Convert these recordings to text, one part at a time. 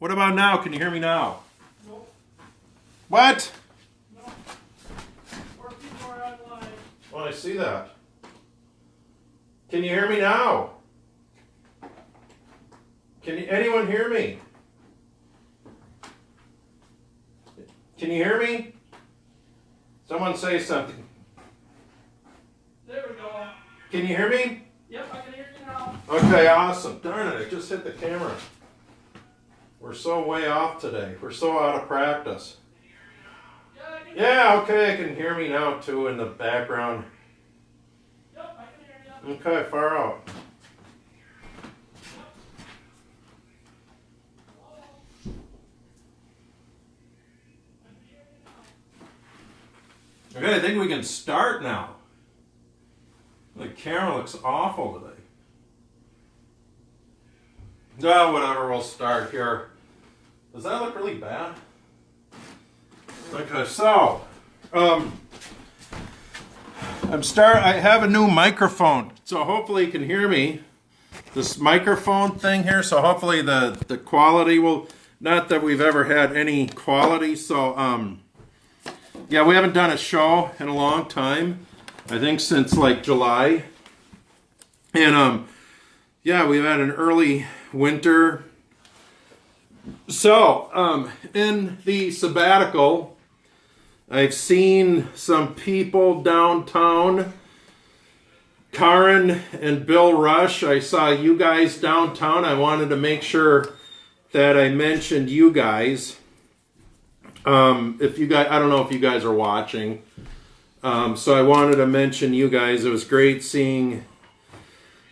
What about now? Can you hear me now? Nope. What? No. More people are online. Well, I see that. Can you hear me now? Can anyone hear me? Can you hear me? Someone say something. There we go. Can you hear me? Yep, I can hear you now. Okay, awesome. Darn it, I just hit the camera. We're so way off today. We're so out of practice. Yeah, I can Yeah, okay, I can hear me now too in the background. Yep, I can hear you. Okay, far out. Okay, I think we can start now. The camera looks awful today. Oh, whatever, we'll start here. Does that look really bad? Okay, so, I have a new microphone, so hopefully you can hear me. This microphone thing here, so hopefully the quality will, not that we've ever had any quality, so, yeah, we haven't done a show in a long time. I think since like July. And yeah, we've had an early winter. So, in the sabbatical, I've seen some people downtown. Karen and Bill Rush, I saw you guys downtown. I wanted to make sure that I mentioned you guys. If you guys, I don't know if you guys are watching. So I wanted to mention you guys. It was great seeing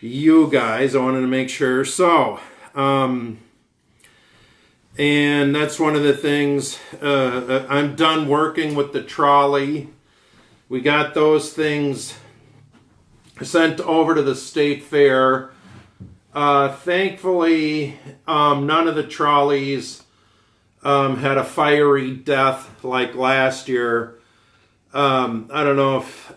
you guys. I wanted to make sure. So, and that's one of the things. I'm done working with the trolley. We got those things sent over to the state fair. Thankfully, none of the trolleys had a fiery death like last year. I don't know if,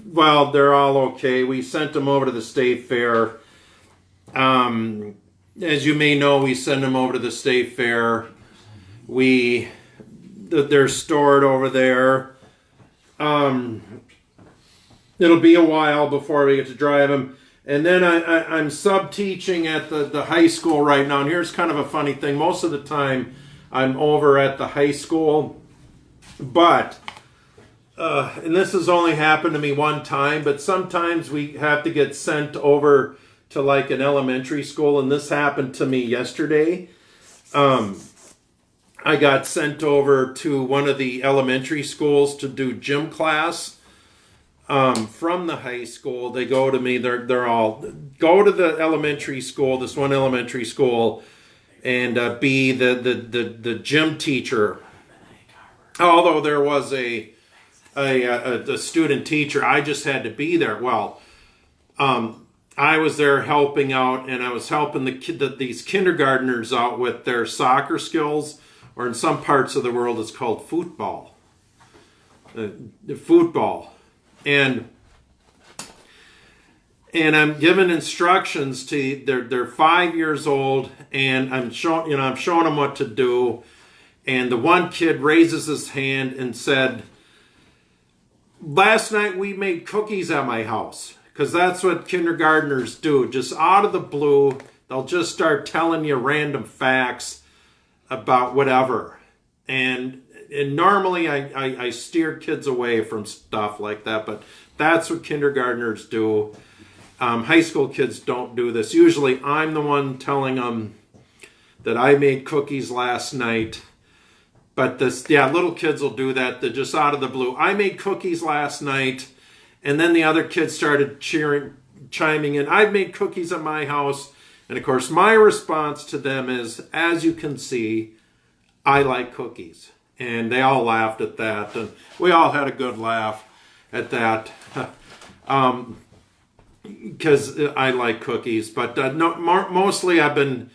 well, they're all okay. We sent them over to the state fair. As you may know, we send them over to the state fair. They're stored over there. It'll be a while before we get to drive them. And then I'm sub-teaching at the high school right now. And here's kind of a funny thing. Most of the time, I'm over at the high school. But, and this has only happened to me one time, but sometimes we have to get sent over to like an elementary school. And this happened to me yesterday. I got sent over to one of the elementary schools to do gym class. From the high school, they go to me, they're all, go to the elementary school, this one elementary school, and be the gym teacher. Although there was a student teacher, I just had to be there. Well, I was there helping out, and I was helping these kindergartners out with their soccer skills, or in some parts of the world it's called football. Football. And I'm giving instructions to they're 5 years old, and I'm showing them what to do. And the one kid raises his hand and said, "Last night we made cookies at my house," because that's what kindergartners do. Just out of the blue, they'll just start telling you random facts about whatever. And normally I steer kids away from stuff like that, but that's what kindergartners do. High school kids don't do this. Usually I'm the one telling them that I made cookies last night. But little kids will do that. They're just out of the blue. I made cookies last night. And then the other kids started chiming in. I've made cookies at my house. And of course, my response to them is, as you can see, I like cookies. And they all laughed at that. And we all had a good laugh at that. Because I like cookies. But mostly I've been,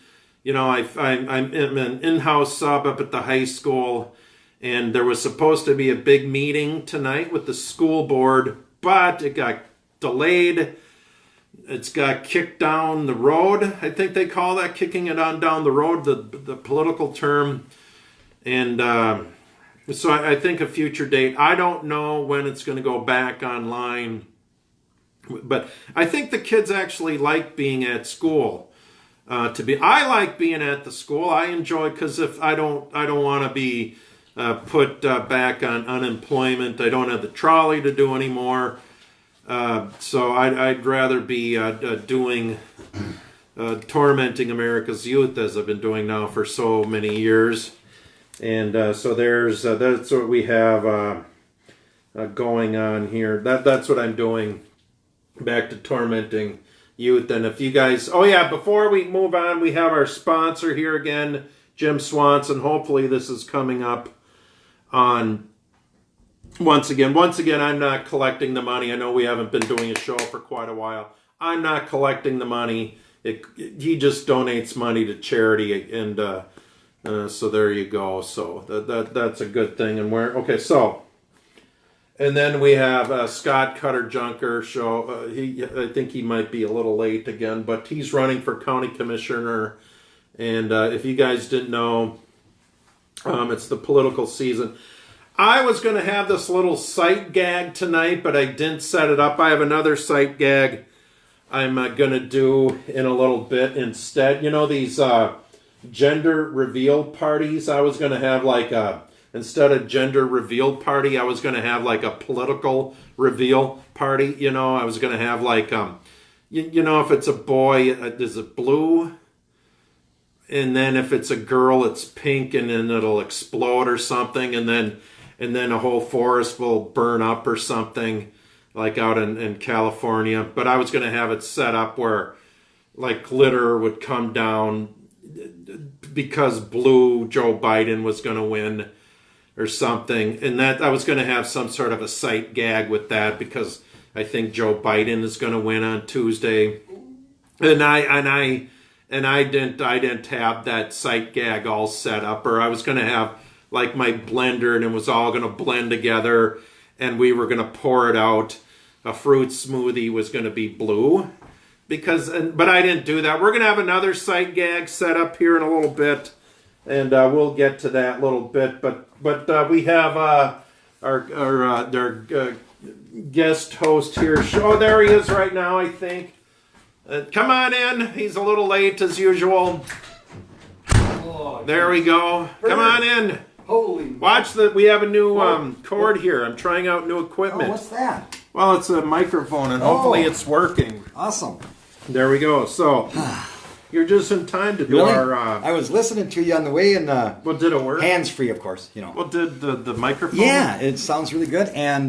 I'm an in-house sub up at the high school. And there was supposed to be a big meeting tonight with the school board, but it got delayed. It's got kicked down the road. I think they call that kicking it on down the road, the political term. And so I think a future date. I don't know when it's going to go back online. But I think the kids actually like being at school. I like being at the school. I enjoy, because if I don't want to be put back on unemployment. I don't have the trolley to do anymore. So I'd rather be doing tormenting America's youth, as I've been doing now for so many years. And so that's what we have going on here. That's what I'm doing. Back to tormenting youth. And if you guys, before we move on, we have our sponsor here again, Jim Swanson. Hopefully this is coming up on once again, I'm not collecting the money. I know we haven't been doing a show for quite a while. I'm not collecting the money. He just donates money to charity, and so there you go. So that's a good thing. And then we have Scott Cutter Junker show. I think he might be a little late again, but he's running for county commissioner. And if you guys didn't know, it's the political season. I was going to have this little sight gag tonight, but I didn't set it up. I have another sight gag I'm going to do in a little bit instead. You know, these gender reveal parties? I was going to have instead of gender reveal party, I was going to have like a political reveal party. You know, I was going to have if it's a boy, is it blue? And then if it's a girl, it's pink, and then it'll explode or something. And then a whole forest will burn up or something, like out in California. But I was going to have it set up where like glitter would come down because blue Joe Biden was going to win or something. And that I was going to have some sort of a sight gag with that, because I think Joe Biden is going to win on Tuesday. And I didn't have that sight gag all set up, or I was going to have like my blender, and it was all going to blend together, and we were going to pour it out. A fruit smoothie was going to be blue, but I didn't do that. We're going to have another sight gag set up here in a little bit, and we'll get to that little bit. But we have our guest host here. Oh, there he is right now, I think. Come on in. He's a little late as usual. Oh, there we go. Come on in. Holy. Watch that. We have a new cord here. I'm trying out new equipment. Oh, what's that? Well, it's a microphone, and hopefully it's working. Awesome. There we go. So you're just in time to do our. I was listening to you on the way, and well, did it work? Hands free, of course. You know. Well, did the microphone? Yeah, it sounds really good, and.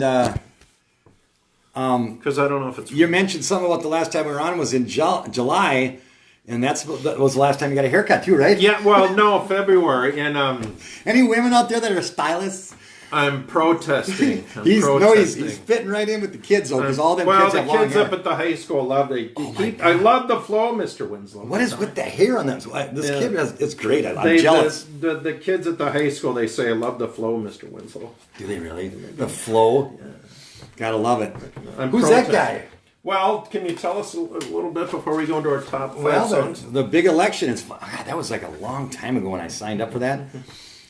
Because I don't know if it's. You mentioned something about the last time we were on was in July, and that was the last time you got a haircut too, right? Yeah, well, no, February, and Any women out there that are stylists? I'm protesting. He's fitting right in with the kids though, because all them kids have long hair. Well, the kids up at the high school love it. I love the flow, Mr. Winslow. What is with the hair on them? This kid it's great. I'm jealous. The kids at the high school, they say, "I love the flow, Mr. Winslow." Do they really? The flow. Yeah. Gotta love it. Who's that guy? Well, can you tell us a little bit before we go into our top 5 songs? The big election is. God, that was like a long time ago when I signed up for that,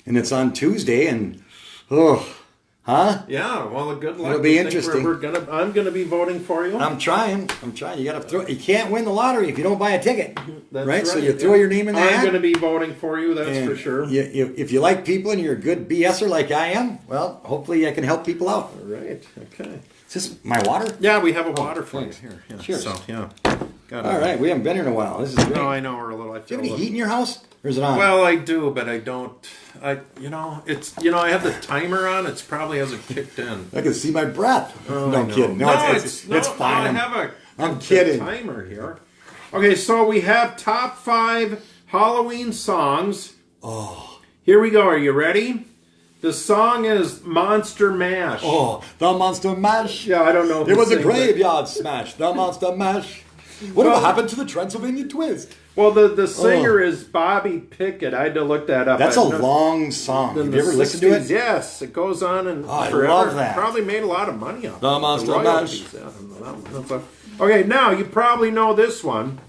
and it's on Tuesday. And Yeah. Well, good luck. It'll be interesting. I'm gonna be voting for you. I'm trying. You gotta throw. You can't win the lottery if you don't buy a ticket. That's right. So you throw your name in the hat. I'm gonna be voting for you. That's for sure. If you like people and you're a good BSer like I am, well, hopefully I can help people out. All right. Okay. Is this my water? Yeah, we have a water for you here. Yeah. Cheers. So, yeah. All right, we haven't been here in a while. This is great. No, I know we're a little. Do you have any heat in your house, or is it on? Well, I do, but I don't. I have the timer on. It's probably hasn't kicked in. I can see my breath. Oh, no, I'm kidding. No, it's fine. I'm kidding. Timer here. Okay, so we have top 5 Halloween songs. Oh, here we go. Are you ready? The song is Monster Mash. Oh, the Monster Mash. Yeah, I don't know. It was a graveyard smash. The Monster Mash. Whatever happened to the Transylvania Twist? Well, the singer is Bobby Pickett. I had to look that up. That's a long song. Have you ever listened to it? Yes, it goes on and I forever. love that. Probably made a lot of money off the Monster Mash. Yeah, Okay, now you probably know this one.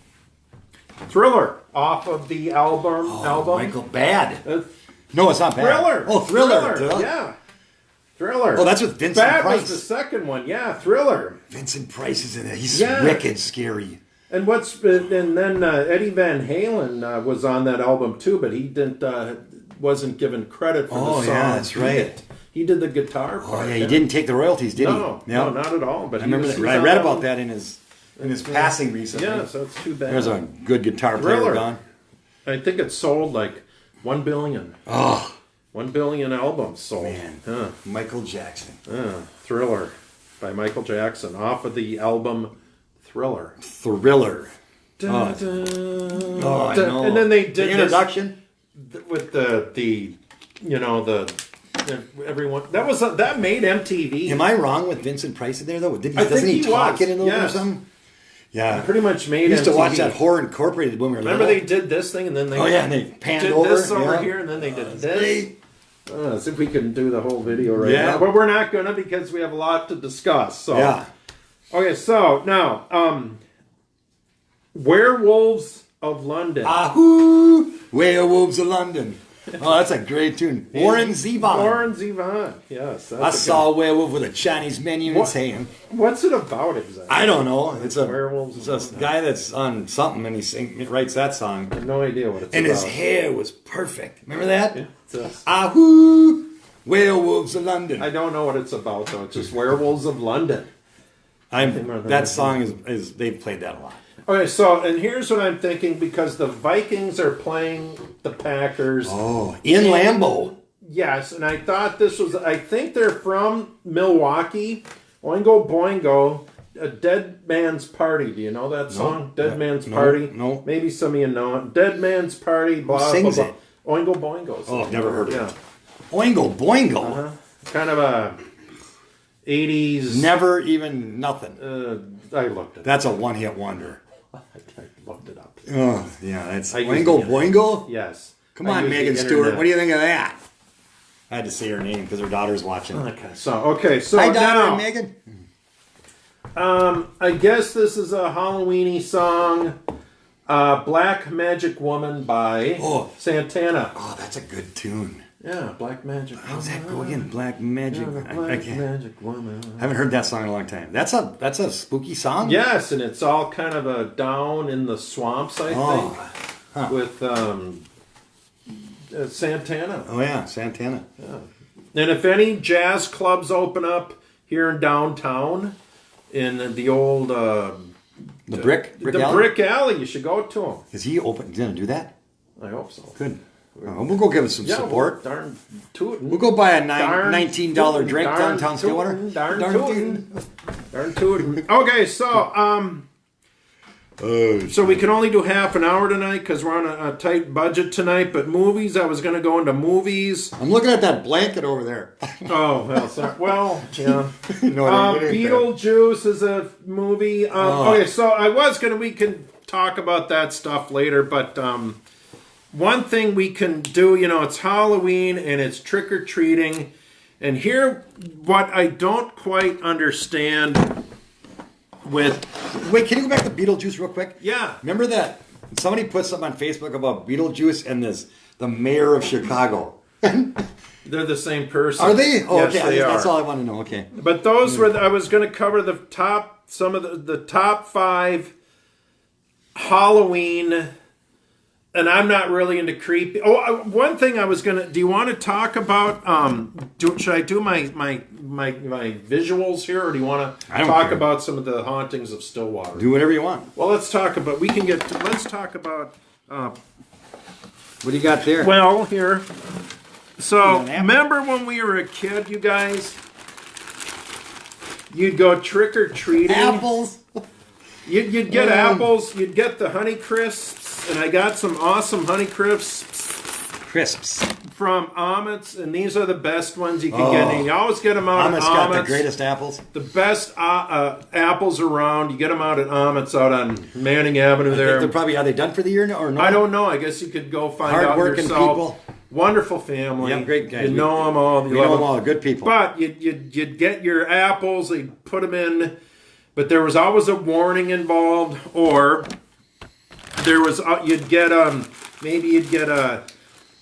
Thriller, off of the album. Michael Bad. Uh, No, it's not Bad. Thriller. Oh, Thriller. Duh. Yeah. Thriller. Oh, that's with Vincent Bad Price. was the second one. Yeah, Thriller. Vincent Price is in it. He's Yeah. wicked scary. And then Eddie Van Halen was on that album too, but he wasn't given credit for the song. Yeah, that's right. He did the guitar part. Oh yeah, he didn't take the royalties, did he? No, not at all. But I remember that. I read about that in his passing recently. Yeah, so it's too bad. There's a good guitar player Thriller. gone. I think it sold like 1 billion. Oh 1 billion albums sold. man, Michael Jackson. Thriller by Michael Jackson off of the album Thriller. Thriller. Dun, Oh, dun, I dun. know. And then they did the introduction. with the everyone that made MTV. Am I wrong with Vincent Price in there though? I Doesn't think he talk was. in it a little bit or Yes. something? Yeah. Pretty much made. We used to MTV. watch that Horror Incorporated when we were Remember little. they did this thing and then they and they panned did over this over yeah. here and then they did this. Great. As if we can do the whole video right Yeah. now, but we're not gonna because we have a lot to discuss. So Yeah. okay, so now Werewolves of London. Ahoo! Werewolves of London. Oh, that's a great tune. Warren Zevon. Warren Zevon. Yes. That's I saw a werewolf with a Chinese menu in his hand. What's it about exactly? I don't know. It's a Werewolves It's of a London. guy that's on something and he writes that song. I have no idea what it's And about. his hair was perfect. Remember that? It's a- Ahoo! Werewolves of London. I don't know what it's about though. It's just Werewolves of London. That song is they've played that a lot. Okay, so and here's what I'm thinking because the Vikings are playing the Packers. Oh, in Lambeau. Yes, and I thought I think they're from Milwaukee. Oingo Boingo, a Dead Man's Party. Do you know that song? Dead Man's Party? No. Maybe some of you know it. Dead Man's Party, blah, Who sings blah, it? blah. Oingo Boingo. Oh, I've never heard of Yeah. it. Oingo Boingo. Kind of a 80s. Never even nothing. I looked it up. That's a one-hit wonder. I looked it up. Oh, yeah, that's I use Oingo the Boingo? Yes. Come I on, use the Megan Stewart. internet. What do you think of that? I had to say her name because her daughter's watching. Okay, so Hi, daughter now, Megan. I guess this is a Halloweeny song. Black Magic Woman by Santana. Oh, that's a good tune. Yeah, Black Magic. How's that go again? Black Magic. Yeah, the I Black can't. Magic Woman. I haven't heard that song in a long time. That's a spooky song. Yes, and it's all kind of a down in the swamps, I think, with Santana. Oh yeah, Santana. And if any jazz clubs open up here in downtown, in the old The Brick Alley? Brick Alley, you should go to them. Is he open? Gonna do that? I hope so. Good. We'll go give it some support. Well, darn tootin'. We'll go buy a Darn $19 tootin', drink darn downtown tootin', Stillwater. Darn tootin'. tootin'. Darn tootin'. Okay, so we can only do half an hour tonight because we're on a tight budget tonight. But movies, I was going to go into movies. I'm looking at that blanket over there. Oh, well, sorry. Well, yeah. No, it ain't Beetlejuice is a movie. Okay, so we can talk about that stuff later. But one thing we can do, it's Halloween and it's trick-or-treating. And here, what I don't quite understand with... Wait, can you go back to Beetlejuice real quick? Yeah. Remember that somebody put something on Facebook about Beetlejuice and the mayor of Chicago. They're the same person. Are they? Oh, Yes, okay. they That's are. all I want to know. Okay. But those were, I was going to cover some of the top 5 Halloween, and I'm not really into creepy. Oh, one thing I was going to, do you want to talk about, should I do my visuals here, or do you want to I don't talk care. about some of the hauntings of Stillwater? Do whatever you want. Well, let's talk about, let's talk about, What do you got there? well, here. So, An apple. remember when we were a kid, you guys? You'd go trick-or-treating. Apples. You'd get apples, you'd get the Honey Crisps, and I got some awesome Honey Crisps Crisps. from Amit's, and these are the best ones you can get. And you always get them out Amit's at got the Amit's. greatest apples. The best apples around. You get them out at Amit's out on Manning Avenue there. Are they done for the year now or no? I don't know. I guess you could go find out Hard-working yourself. people. Wonderful family. Yeah, great guys. You know them all. We know them all. Good people. But you'd get your apples. They'd put them in. but there was always a warning involved, or there was you'd get maybe you'd get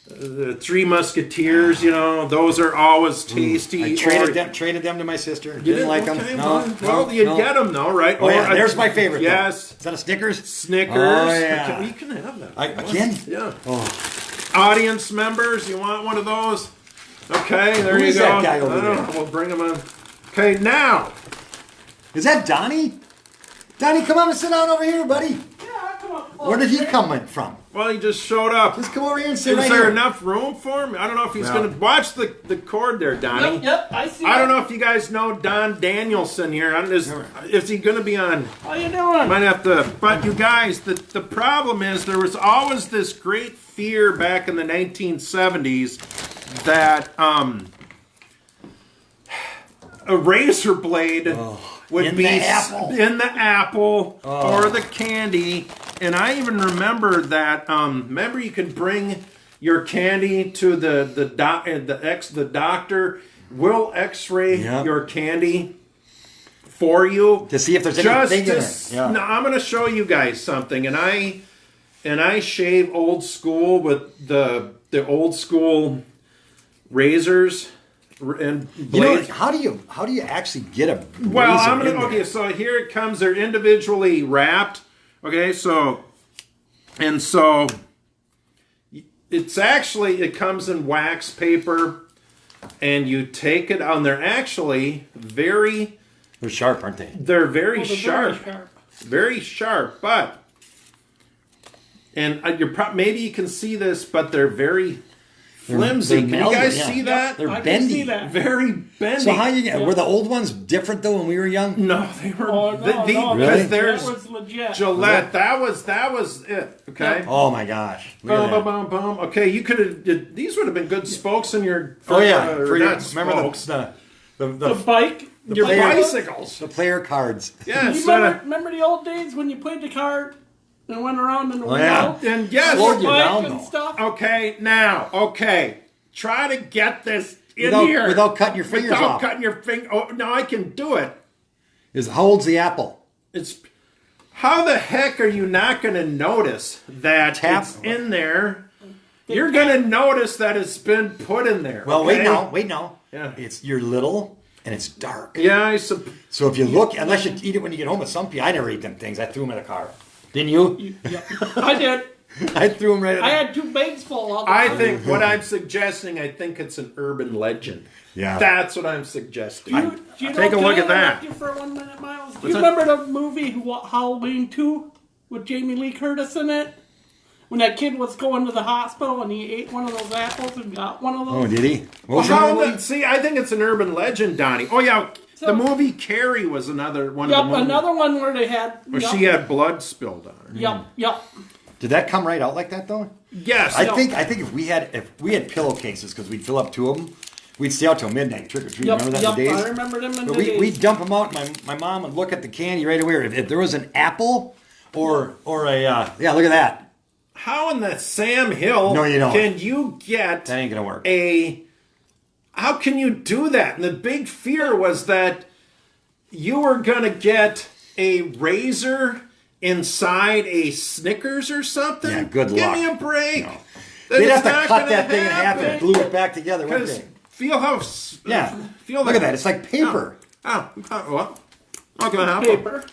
the Three Musketeers. You know, those are always tasty. I traded them to my sister. You Didn't like them. okay, No. Well, you'd get them though, right? Oh, yeah, there's my favorite. Yes. Though. Is that a Snickers? Snickers. Oh, yeah. Okay, you can have that. I can? Yeah. Oh. Audience members, you want one of those? Okay, there Who you is go. that guy over I don't there? know, we'll bring him on. Okay, now. Is that Donny? Donny, come on and sit down over here, buddy. Yeah, come on. Where did he come from? Well, he just showed up. Just come over here and Is sit right there here. enough room for him? I don't know if he's No. going to watch the cord there, Donnie. Yep, I see. I don't know if you guys know Don Danielson here. Is he going to be on? How you doing? Might have to. But you guys, the problem is there was always this great fear back in the 1970s that a razor blade would in be the apple. in the apple or the candy. And I even remember that. Remember, you could bring your candy to the doctor will X-ray Yep. your candy for you To see if there's anything in it. Yeah. No, I'm going to show you guys something, and I shave old school with the old school razors and You know, blades. how do you actually get a Well, razor I'm gonna. in there? Okay, so here it comes. They're individually wrapped. Okay, so it's actually it comes in wax paper, and you take it on. They're actually very. They're sharp, aren't they? They're very Oh, they're sharp. very sharp. Very sharp, but and maybe you can see this, but they're very flimsy. they're Can you melded, guys yeah. see that? They're I can bendy. see that. Very bendy. So how you get? Were the old ones different though when we were young? No, they were. Oh, no, no, Really? Because there's that was legit. Gillette. That was it. Okay. Oh my gosh! Look at Boom, boom, that. boom, boom. Okay, you could have. These would have been good spokes in your. Oh yeah, or for your not remember spokes. The bike. your player- bicycles. the player cards. Yeah. You remember the old days when you played the card and went around in the yeah. wheel? And yes. Slowed you Bike down, and though. stuff. Okay. Now. Okay. Try to get this in Without, here without cutting your fingers without off. cutting your finger. Oh, no, I can do it. How old's the apple? It's how the heck are you not going to notice that Tap. it's in there? You're going to notice that it's been put in there. Well, okay? wait now. Yeah. You're little and it's dark. Yeah, So if you look, unless you eat it when you get home with some people, I never ate them things. I threw them in the car. Didn't you? Yeah. I did. I threw them right in I the had 2 bags full of them. I think what I'm suggesting. I think it's an urban legend. Yeah. That's what I'm suggesting. Do you Take a know, look can at I that. interrupt you for 1 minute, Miles? Do What's you that? remember the movie Halloween 2 with Jamie Lee Curtis in it? When that kid was going to the hospital and he ate one of those apples and got one of those. Oh, did he? What Well, was the how movie? see, I think it's an urban legend, Donnie. Oh yeah, the So- movie Carrie was another one Yep, of the movies another one where they had. where Yep, she had blood spilled on her. Yep. Did that come right out like that though? Yes, I think if we had pillowcases because we'd fill up 2 of them, we'd stay out till midnight trick or treat. Yep, Remember that yep, the days? I remember them in But the days. we'd dump them out. And my mom would look at the candy right away. If there was an apple or a yeah, look at that. how in the Sam Hill No, you don't. can you get That ain't gonna work. how can you do that? And the big fear was that you were gonna get a razor inside a Snickers or something. Yeah, good Give luck. me a break. No. That They'd is have to not cut gonna that thing in half and happen. glue it back together, wouldn't Because they? feel how Yeah. feel Look at that. It's like paper. What? Not gonna happen. Paper.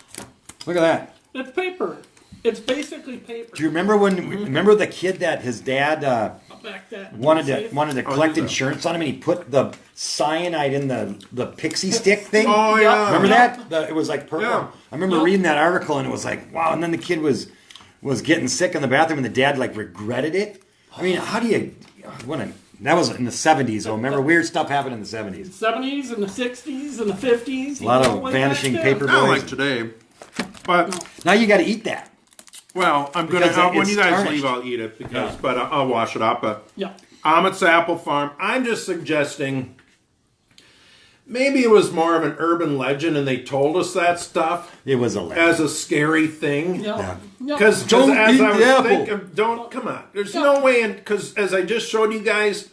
Look at that. It's paper. It's basically paper. Do you remember remember the kid that his dad Back that. wanted See? to collect yeah. insurance on him, and he put the cyanide in the pixie stick thing? Oh yeah. Remember Yeah. that? It was like purple. Yeah. I remember Yeah. reading that article, and it was like, wow. And then the kid was getting sick in the bathroom, and the dad like regretted it. I mean, how do you? That was in the 70s. Oh, remember weird stuff happened in the 70s. 70s and the 60s and the 50s. A lot of vanishing paper Not boys. like today. But Now you got to eat that. well, I'm gonna Because when it's you guys tarnished. leave, I'll eat it because. Yeah. But I'll wash it up. But Yeah. Amit's Apple Farm. I'm just suggesting. Maybe it was more of an urban legend, and they told us that stuff It was a legend. as a scary thing. Yeah. Because Don't as eat I was the apple. thinking, don't come on. There's no way in because as I just showed you guys,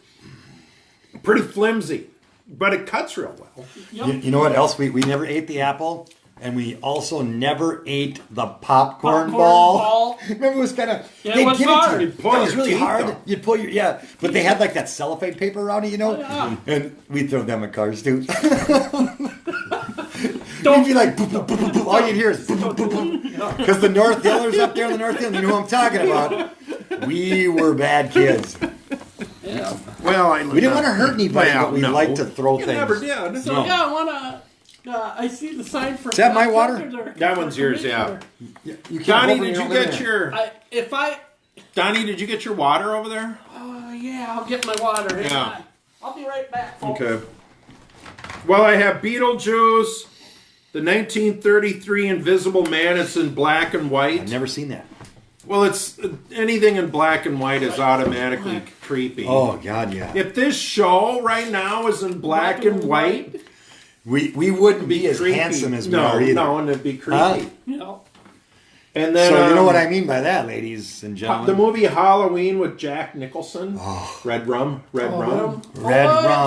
pretty flimsy, but it cuts real well. Yep. You know what else? We never ate the apple, And we also never ate the popcorn Popcorn ball. ball. Remember, it was kind of... Yeah, it was hard. You'd pull It was your really teeth hard. out. You'd pull your... Yeah, but they had like that cellophane paper around it, you know? Oh, yeah. And we'd throw them at cars, too. Don't You'd be like... Boop, boop, boop, boop, boop. All you'd hear is... Because the North Hillers up there on the North Hill, you know who I'm talking about. We were bad kids. Yeah. Well, We didn't want to hurt anybody, Well, but we no. liked to throw You things. never did. So No. yeah, I wanna. I see the sign for. Is that my water? That one's yours, yeah. You can't Donny, open it, did don't you live get there. your... If I. Donny, did you get your water over there? Yeah, I'll get my water. Hang Yeah. on. I'll be right back. Folks. Okay. Well, I have Beetlejuice, the 1933 Invisible Man. It's in black and white. I've never seen that. Well, it's anything in black and white is automatically creepy. Oh, God, yeah. If this show right now is in black and white, We wouldn't be as creepy. handsome as we no, are either. No, and it'd be creepy. Huh? Yeah. And then So you know what I mean by that, ladies and gentlemen? the movie Halloween with Jack Nicholson. Red rum. Red Oh, rum.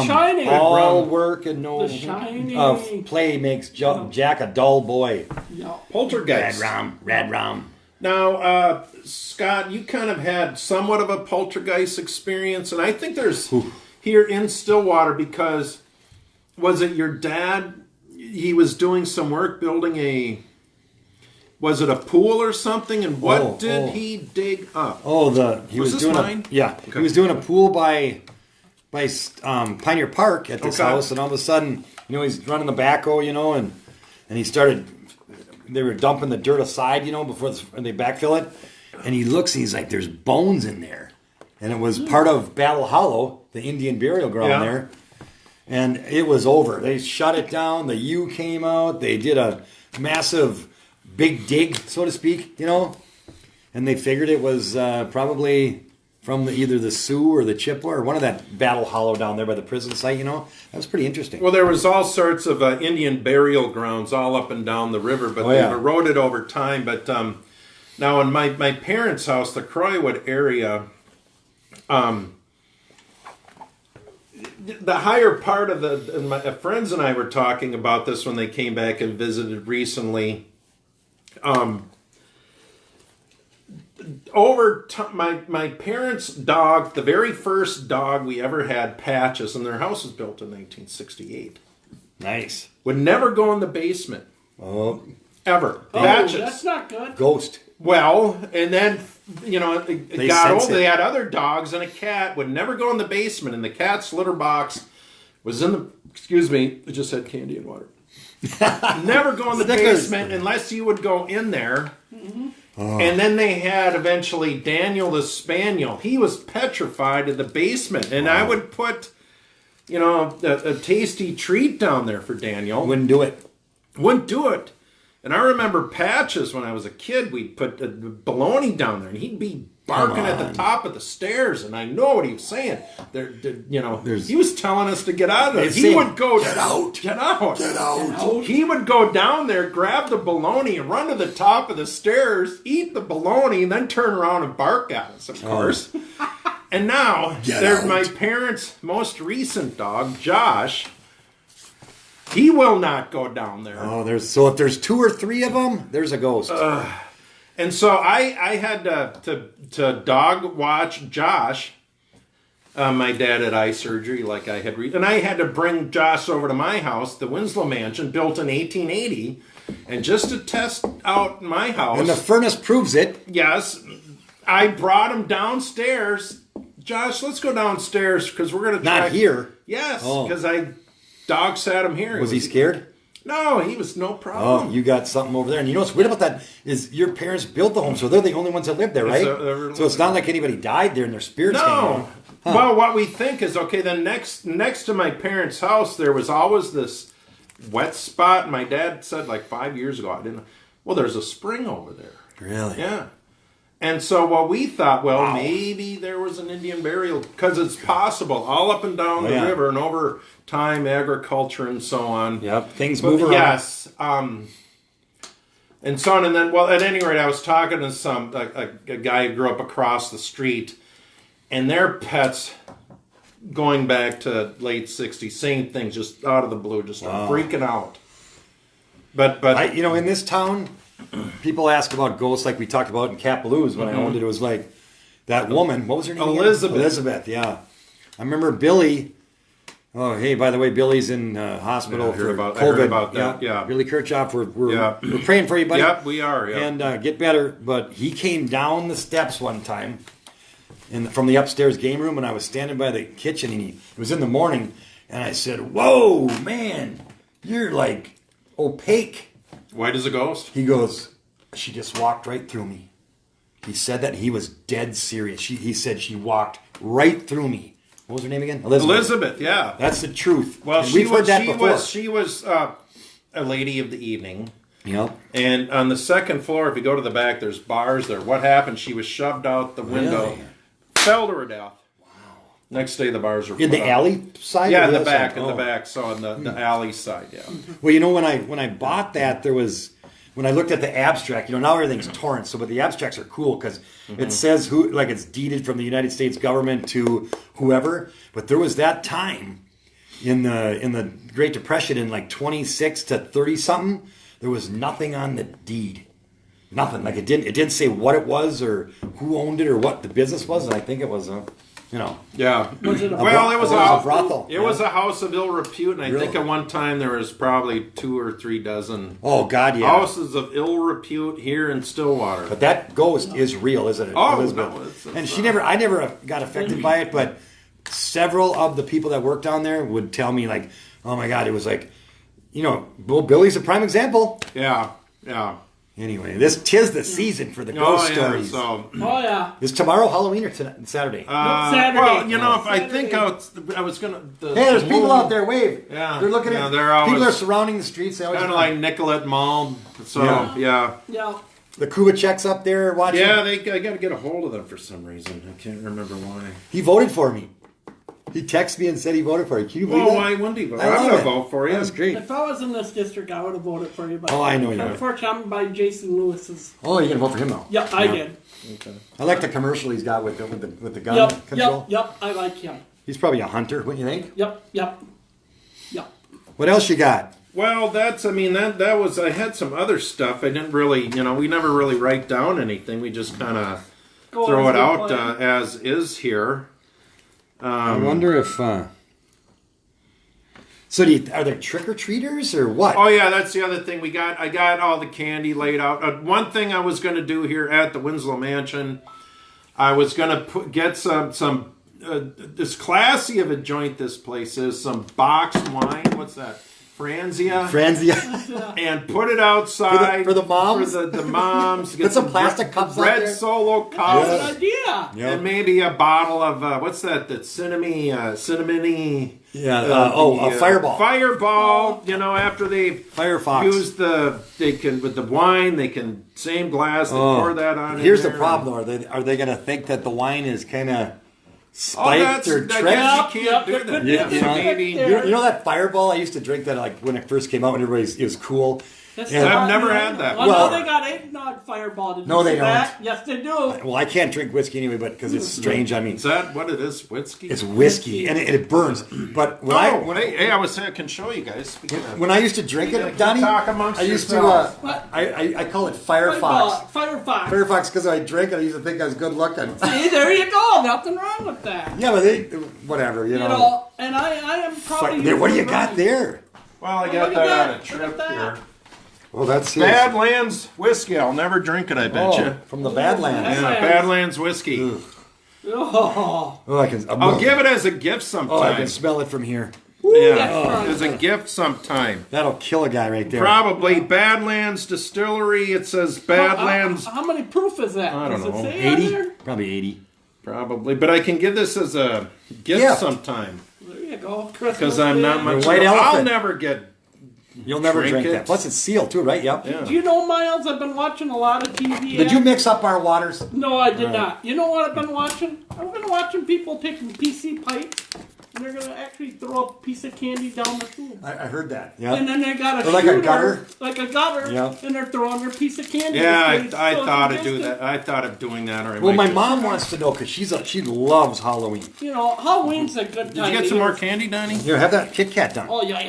Shining. All rum. work and no The Shining. of play makes Jack a dull boy. Yeah. Poltergeist. Red rum. Now, Scott, you kind of had somewhat of a poltergeist experience, and I think there's here in Stillwater because was it your dad? He was doing some work building a. Was it a pool or something? And what did he dig up? Oh, he Was was this doing mine? he was doing a pool by Pioneer Park at this Okay. house, and all of a sudden, he's running the backhoe, and he started. They were dumping the dirt aside, before they backfill it, and he looks, and he's like, "There's bones in there," and it was part of Battle Hollow, the Indian burial ground there, and it was over. They shut it down. The U came out. They did a massive, big dig, so to speak, and they figured it was probably from either the Sioux or the Chippewa or one of that Battle Hollow down there by the prison site. That was pretty interesting. Well, there was all sorts of Indian burial grounds all up and down the river, but they've eroded over time. But now in my parents' house, the Croywood area, the higher part of my friends and I were talking about this when they came back and visited recently. Over time, my parents' dog, the very first dog we ever had, Patches, and their house was built in 1968, Nice. would never go in the basement. Oh, Ever. Oh, Patches. that's not good. ghost. Well, and then, it got sense old. it. They had other dogs, and a cat would never go in the basement, and the cat's litter box was in the, it just had candy and water. Never go in the Snickers. basement unless you would go in there. And then they had eventually Daniel the Spaniel. He was petrified in the basement. And I would put, a tasty treat down there for Daniel. Wouldn't do it. Wouldn't do it. And I remember Patches when I was a kid, we'd put bologna down there, and he'd be barking at the top of the stairs, and I know what he was saying. He was telling us to get out of there. He would go, get out, get out, get out. He would go down there, grab the bologna, and run to the top of the stairs, eat the bologna, and then turn around and bark at us, of course. And now, there's my parents' most recent dog, Josh. He will not go down there. Oh, if there's 2 or 3 of them, there's a ghost. And so I had to dog watch Josh. My dad had eye surgery, like I had and I had to bring Josh over to my house, the Winslow mansion, built in 1880, and just to test out my house. And the furnace proves it. Yes, I brought him downstairs. Josh, let's go downstairs because we're going to try. Not here. Yes, because I dog sat him here. Was he scared? No, he was no problem. Oh, you got something over there. And what's weird about that is your parents built the home, so they're the only ones that lived there, right? So it's not like anybody died there and their spirits came out. Well, what we think is, then next to my parents' house, there was always this wet spot. My dad said like 5 years ago, there's a spring over there. Really? Yeah. And so what we thought, maybe there was an Indian burial, because it's possible, all up and down the river and over time, agriculture and so on. Yep, things move around. Yes. And so on, and then, at any rate, I was talking to a guy who grew up across the street, and their pets, going back to late 60s, same thing, just out of the blue, just freaking out. But you know, in this town, people ask about ghosts like we talked about in Kapaloo's when I owned it. It was like that woman. What was her name? Elizabeth. Elizabeth, yeah. I remember Billy. Oh, hey, by the way, Billy's in hospital for COVID. I heard about that, yeah. Billy Kirchhoff, we're praying for you, buddy. Yep, we are, yeah. And get better. But he came down the steps one time from the upstairs game room, and I was standing by the kitchen, and it was in the morning, and I said, "Whoa, man, you're like opaque." White as a ghost? He goes, "She just walked right through me." He said that, and he was dead serious. He said she walked right through me. What was her name again? Elizabeth, yeah. That's the truth. Well, and we've heard that before. She was a lady of the evening. Yep. And on the second floor, if you go to the back, there's bars there. What happened? She was shoved out the window, Really? fell to her death. Wow. Next day, the bars were In put the up. alley side? Yeah, or in the other back, side? in the Oh. back. So on the alley side, yeah. Well, you know, when I bought that, there was, when I looked at the abstract, you know, now everything's torrent, so, but the abstracts are cool because it says who, like it's deeded from the United States government to whoever. But there was that time in the Great Depression in like 26 to 30 something, there was nothing on the deed. Nothing. Like it didn't say what it was or who owned it or what the business was, and I think it was you know. Yeah. Was it a Well, it was a brothel. It was a house of ill repute, and I Really? think at one time there was probably 2 or 3 dozen Oh God, yeah. houses of ill repute here in Stillwater. But that ghost is real, isn't it? Oh, Elizabeth? no, it's And I never got affected by it, but several of the people that worked down there would tell me like, oh my God, it was like, you know, Billy's a prime example. Yeah. Anyway, tis the season for the ghost stories. So, Oh yeah. Is tomorrow Halloween or Saturday? Saturday. well, you know, if I Saturday. think I was gonna. Hey, there's people out there. Wave. Yeah. They're looking Yeah, at. they're always- People are surrounding the streets. They always Kind of like Nicollet Mall. So Yeah. yeah. the Kubitscheks up there watching. Yeah, I got to get a hold of them for some reason. I can't remember why. He voted for me. He texted me and said he voted for you. Can you believe Well, that? why wouldn't he vote? I I'm love going to it. vote for you. That was great. If I was in this district, I would have voted for you. But Oh, I know you would. unfortunately, I'm by Jason Lewis's. Oh, you're gonna vote for him though. Yep, I did. Okay. I like the commercial he's got with the gun Yep, control. yep. I like him. He's probably a hunter. What do you think? Yep. What else you got? Well, that was, I had some other stuff. I didn't really, we never really write down anything. We just kind of Go throw on, it good out plan. as is here. I wonder if. So are there trick or treaters or what? Oh yeah, that's the other thing. I got all the candy laid out. One thing I was going to do here at the Winslow Mansion, I was going to get some this classy of a joint. This place is some boxed wine. What's that? Franzia. And put it outside For the moms? For the moms. Put some plastic cups out red there. Solo cups. Good idea. Yeah. And maybe a bottle of what's that? That cinnamony. Yeah. A fireball. Fireball. After they Firefox. use with the wine, they can same glass. They pour that on. Here's in the there. problem, though. Are they going to think that the wine is kind of Oh, spiked or I tricked? guess you can't Yep, do that. yep, you So know, maybe You know that Fireball? I used to drink that like when it first came out when it was cool. That's And- I've never had that. Well, Well- no, they got eggnog Fireball. Did No, you they see that? Yes, they do. Well, I can't drink whiskey anyway, but because it's strange. I mean, Is that what it is? Whiskey? it's whiskey and it burns. But when I can show you guys. when I used to drink Yeah, it, Donny, talk amongst I used yourselves. to. I call it Firefox. Firefox. Firefox because I drink it. I used to think I was good looking. See, there you go. Nothing wrong with that. Yeah, but whatever, you know. And I am probably. What do you got there? Well, I Oh, got look at that on that. a trip Look at that. here. Well, that's his. Badlands whiskey. I'll never drink it, I bet you. From the Badlands. Yeah, Badlands. Badlands whiskey. Oh, Oh, I can. I'll give it as a gift Oh, I can sometime. smell it from here. Yeah, as a gift sometime. That'll kill a guy right there. Probably Badlands Distillery. It says Badlands. How many proof is that? I don't Does know. it say on 80, there? probably 80. Probably, but I can give this as a gift Yeah. sometime There you go. Christmas because I'm not Day. much. White I'll elephant. never get. You'll never Drink drink it. that. Plus, it's sealed too, right? Yep. Yeah. Do you know, Miles? I've been watching a lot of TV. Did you mix up our waters? No, I did not. You know what I've been watching? I've been watching people taking PC pipes and they're gonna actually throw a piece of candy down the tube. I heard that. And Yeah. then they got a Or like a shooter, gutter? like a gutter, Yeah. and they're throwing their piece of candy. Yeah, It's I social thought of distance. do that. I thought of doing that. Or I Well, might my just- mom wants to know because she loves Halloween. You know, Halloween's a good time. Did you get of some year. more candy, Donny? Here, have that Kit Kat done. Oh yeah.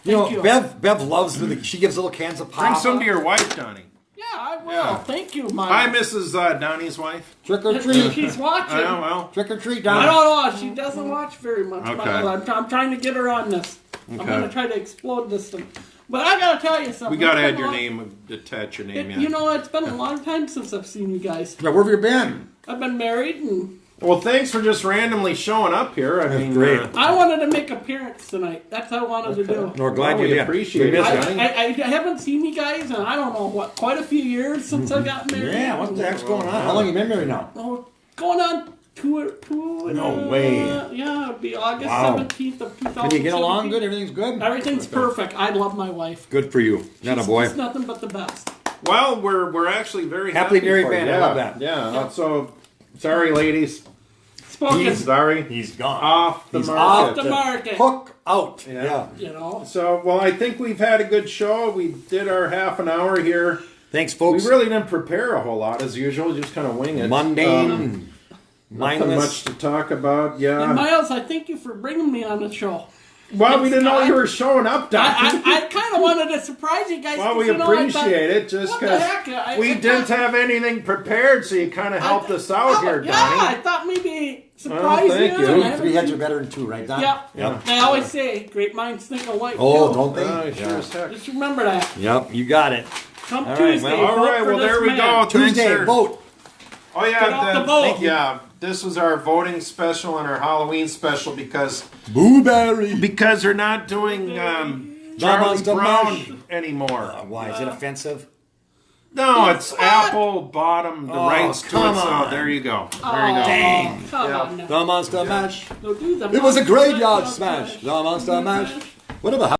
You know, Thank you. Bev loves she gives little cans of pop. Bring some to your wife, Donny. Yeah, I will. Yeah. Thank you, Mom. Hi, Mrs. Donny's wife. Trick or treat. She's watching. I know, well. Trick or treat, I Don. don't know. She doesn't watch very much. Okay. But I'm trying to get her on this. I'm Okay. going to try to explode this thing. But I got to tell you something. We got to It's add been your a long- name, attach your name, yeah. You know, it's been a long time since I've seen you guys. Yeah, where have you been? I've been married, and Well, thanks for just randomly showing up here. I mean, great. I wanted to make an appearance tonight. That's what I wanted to do. We're glad Well, you we did. appreciate We it, miss you. Donny. I haven't seen you guys in, I don't know, quite a few years since I got married. Yeah, what the heck's going on? How long you been married now? Oh, going on two. No way. Yeah, it'd be August Wow. 17th of 2017. Can you get along good? Everything's good? Everything's perfect. I love my wife. Good for you. Not a boy. She's nothing but the best. Well, we're actually very Happily happy married for you. man, I Yeah, love that. Yeah, so sorry, ladies. Spoken. Sorry. He's gone. Off the He's market. Off the market. Hook out. Yeah. Yeah. You know. So, well, I think we've had a good show. We did our half an hour here. Thanks, We folks. really didn't prepare a whole lot, as usual. Just kind of wing it. Mundane. Nothing mindless. much to talk about. And Yeah. Miles, I thank you for bringing me on the show. Well, we didn't know you were showing up, Doc. I kind of wanted to surprise you guys. Well, 'cause, we you know, I thought, appreciate it just what the because heck? we I didn't thought- have anything prepared, so you kind of helped us out here, Yeah, I Donny. thought maybe surprise thank you. you. and I haven't Three heads are seen- better than two, right, Don? Yep. Yep. They always say great minds think alike. Oh, too. don't they? Sure as heck. Just remember that. Yep, you got it. Come All right, Tuesday. well, all vote right, for well, this there we man. go. Tuesday, Thanks, sir. vote. Oh Get out yeah, the vote. thank you. Yeah, this was our voting special and our Halloween special because Blueberry. they're not doing Charlie Monster Brown Mash. anymore. Why? Is it offensive? No, it's What? Apple bought them the Oh, rights to come it. So on. there you go. Oh, There you go. Dang. Come Yeah. on now. The Monster Mash. Go do the It was a Monster graveyard Mash. smash. The Monster Mash. What about